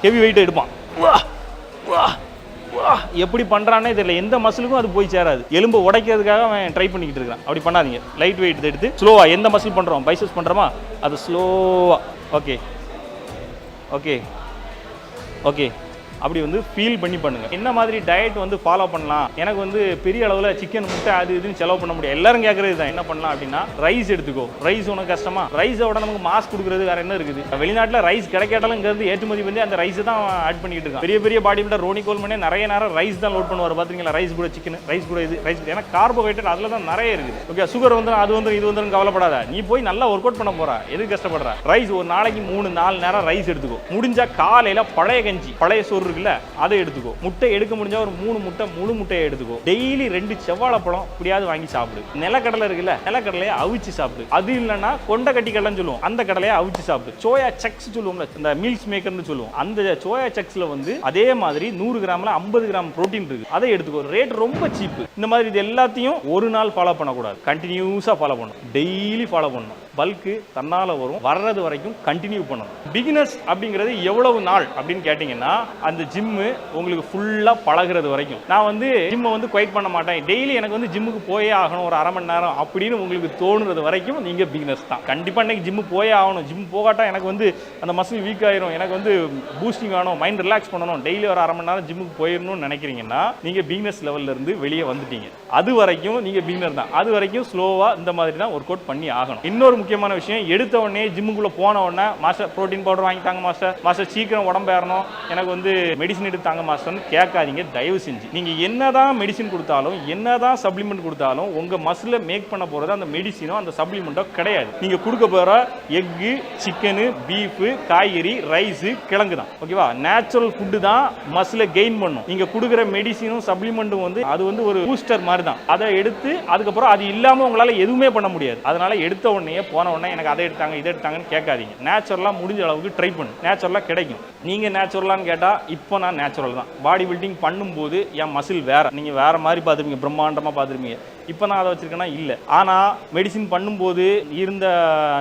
Heavy weight எடுப்பான். எப்படி பண்றானே தெரியல, எந்த மசிலுக்கும் அது போய் சேராது. எலும்பு உடைக்கிறதுக்காக அவன் ட்ரை பண்ணிக்கிட்டு இருக்கான். அப்படி பண்ணாதீங்க. லைட் வெயிட் எடுத்து ஸ்லோவா எந்த மசில் பண்றோம், பைசெப்ஸ் பண்றோமா அது ஸ்லோவா. ஓகே ஓகே ஓகே அப்படி வந்து ஃபீல் பண்ணி பண்ணுங்க. என்ன மாதிரி டயட் வந்து ஃபாலோ பண்ணலாம்? எனக்கு வந்து பெரிய அளவில் சிக்கன் முட்டை அது இதுன்னு செலவு பண்ண முடியாது. எல்லாரும் கேட்கறது தான், என்ன பண்ணலாம் அப்படின்னா ரைஸ் எடுத்துக்கோ. ரைஸ் உனக்கு கஷ்டமா? ரைஸோட நமக்கு மாஸ் கொடுக்குறது வேற என்ன இருக்குது? வெளிநாட்டில் ரைஸ் கிடைக்காட்டாலும் இங்கிறது ஏற்றுமதி பண்ணி அந்த ரைஸ் தான் ஆட் பண்ணிட்டு இருக்கான். பெரிய பெரிய பாடி பில்டர் ரோனி கோல்மனே நிறைய நேரம் ரைஸ் தான் லோட் பண்ணுவார் பார்த்தீங்களா? ரைஸ் கூட சிக்கன், ரைஸ் கூட இது, ரைஸ் ஏன்னா கார்போஹைட்ரேட் அதில் தான் நிறைய இருக்குது. ஓகே, சுகர் வந்து அது வந்து இது வந்து கவலைப்படாத. நீ போய் நல்லா ஒர்க் அவுட் பண்ண போறா, எது கஷ்டப்படுற? ரைஸ் ஒரு நாளைக்கு 3-4 நேரம் ரைஸ் எடுத்துக்கோ. முடிஞ்சா காலையில பழைய கஞ்சி, பழைய சோறு இருக்குல்ல, அதை எடுத்துக்கோ. முட்டை எடுக்க முடிஞ்சா ஒரு 3 முட்டை, முழு முட்டையை எடுத்துக்கோ. டெய்லி 2 செவ்வாழைப்பழம் இப்படியாவது வாங்கி சாப்பிடு. நிலக்கடலை இருக்குல்ல, நிலக்கடலையை அவிச்சு சாப்பிடு. அது இல்லைன்னா கொண்ட கட்டி கடலைன்னு சொல்லுவோம், அந்த கடலையை அவிச்சு சாப்பிடு. சோயா சக்ஸ் சொல்லுவோம்ல, இந்த மீல்ஸ் மேக்கர்னு சொல்லுவோம், அந்த சோயா சக்ஸ்ல வந்து அதே மாதிரி 100 கிராம்ல 50 கிராம் புரோட்டீன் இருக்கு. அதை எடுத்துக்கோ. ரேட் ரொம்ப சீப்பு. இந்த மாதிரி இது எல்லாத்தையும் ஒரு நாள் ஃபாலோ பண்ணக்கூடாது, கண்டினியூஸா ஃபாலோ பண்ணணும். டெய்லி ஃபாலோ பண்ணணும். பல்க்கு தன்னால வரும், வர்றது வரைக்கும் கண்டினியூ பண்ணணும். பிகினர்ஸ் அப்படிங்கிறது எவ்வளவு நாள் அப்படின்னு கேட்டீங்கன்னா, அந்த ஜிம்மு உங்களுக்கு ஃபுல்லா பழகிறது வரைக்கும். நான் வந்து ஜிம்மை வந்து குவைட் பண்ண மாட்டேன், டெய்லி எனக்கு வந்து ஜிம்முக்கு போயே ஆகணும் ஒரு அரை மணி நேரம் அப்படின்னு உங்களுக்கு தோணுறது வரைக்கும் நீங்க பிகினர்ஸ் தான். கண்டிப்பா இன்னைக்கு ஜிம்மு போயே ஆகணும், ஜிம் போகாட்டா எனக்கு வந்து அந்த மசில் வீக் ஆயிரும், எனக்கு வந்து பூஸ்டிங் வேணும், மைண்ட் ரிலாக்ஸ் பண்ணணும், டெய்லி ஒரு அரை மணி நேரம் ஜிம்முக்கு போயிடணும்னு நினைக்கிறீங்கன்னா நீங்க பிகினர்ஸ் லெவல்ல இருந்து வெளியே வந்துட்டீங்க. அது வரைக்கும் நீங்க பிகினர் தான். அது வரைக்கும் ஸ்லோவா இந்த மாதிரி தான் ஒர்க் அவுட் பண்ணி ஆகணும். இன்னொரு முக்கியமான விஷயம், எடுத்த உடனே ஜிம்முக்குள்ள போன உடனே மாஸ்டர் புரோட்டீன் பவுடர் வாங்கி தாங்க மாஸ்டர் சீக்கிரம் உடம்பு ஏறணும், எனக்கு வந்து மெடிசன் எடுத்து தாங்க மாஸ்டர்னு கேட்காதீங்க தயவு செஞ்சு. நீங்க என்னதான் மெடிசன் கொடுத்தாலும், என்னதான் சப்ளிமெண்ட் கொடுத்தாலும், உங்க மசில மேக் பண்ண போறது அந்த மெடிசனோ அந்த சப்ளிமெண்டோ கிடையாது. நீங்க கொடுக்க போற எக்கு, சிக்கனு, பீஃப், காய்கறி, ரைஸ், கிழங்கு தான். ஓகேவா? நேச்சுரல் ஃபுட்டு தான் மசில கெயின் பண்ணும். நீங்க கொடுக்குற மெடிசனும் சப்ளிமெண்ட்டும் வந்து அது வந்து ஒரு பூஸ்டர் மாதிரி தான். அதை எடுத்து அதுக்கப்புறம் அது இல்லாம உங்களால எதுவுமே பண்ண முடியாது. அதனால எடுத்த உடனே போன உடனே எனக்கு அதை எடுத்தாங்க இதை எடுத்தாங்கன்னு கேட்காதீங்க. நேச்சுரலா முடிஞ்ச அளவுக்கு ட்ரை பண்ணு, நேச்சுரலா கிடைக்கும். நீங்க நேச்சுரலான்னு கேட்டா இப்போ நான் நேச்சுரல் தான். பாடி பில்டிங் பண்ணும்போது என் மசில் வேற, நீங்க வேற மாதிரி பார்த்துருப்பீங்க, பிரம்மாண்டமா பார்த்துருப்பீங்க. இப்போ நான் அதை வச்சிருக்கேன்னா இல்லை. ஆனால் மெடிசின் பண்ணும்போது இருந்த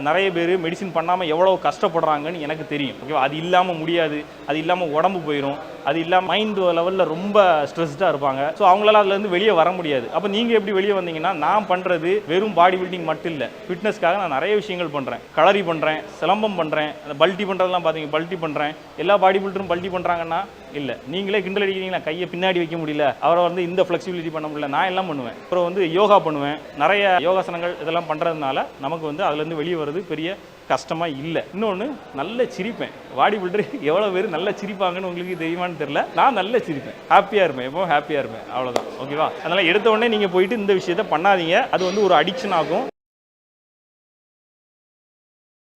நிறைய பேர் மெடிசின் பண்ணாமல் எவ்வளோ கஷ்டப்படுறாங்கன்னு எனக்கு தெரியும். ஓகேவா? அது இல்லாமல் முடியாது, அது இல்லாமல் உடம்பு போயிடும், அது இல்லாமல் மைண்ட் லெவலில் ரொம்ப ஸ்ட்ரெஸ்டாக இருப்பாங்க. ஸோ அவங்களால அதுலேருந்து வெளியே வர முடியாது. அப்போ நீங்கள் எப்படி வெளியே வந்தீங்கன்னா, நான் பண்ணுறது வெறும் பாடி பில்டிங் மட்டும் இல்லை, ஃபிட்னஸ்க்காக நான் நிறைய விஷயங்கள் பண்ணுறேன். கலரி பண்ணுறேன், சிலம்பம் பண்ணுறேன், அந்த பல்ட்டி பண்ணுறதுலாம் பார்த்தீங்க, பல்ட்டி பண்ணுறேன். எல்லா பாடி பில்டரும் பல்ட்டி பண்ணுறாங்கன்னா இல்லை, நீங்களே கிண்டல் அடிக்கிறீங்களா, கையை பின்னாடி வைக்க முடியல, அவரை வந்து இந்த ஃப்ளெக்சிபிலிட்டி பண்ண முடியல, நான் எல்லாம் பண்ணுவேன். அப்புறம் வந்து யோகா பண்ணுவேன், நிறைய யோகாசனங்கள் இதெல்லாம் பண்ணுறதுனால நமக்கு வந்து அதுலேருந்து வெளியே வர்றது பெரிய கஷ்டமாக இல்லை. இன்னொன்று, நல்ல சிரிப்பேன். பாடி பில்டர் எவ்வளோ பேர் நல்லா சிரிப்பாங்கன்னு உங்களுக்கு தெரியுமான்னு தெரியல, நான் நல்ல சிரிப்பேன், ஹாப்பியாக இருப்பேன், எப்போ ஹாப்பியாக இருப்பேன், அவ்வளோதான். ஓகேவா? அதனால் எடுத்த உடனே நீங்கள் போயிட்டு இந்த விஷயத்த பண்ணாதீங்க, அது வந்து ஒரு அடிக்ஷன் ஆகும்.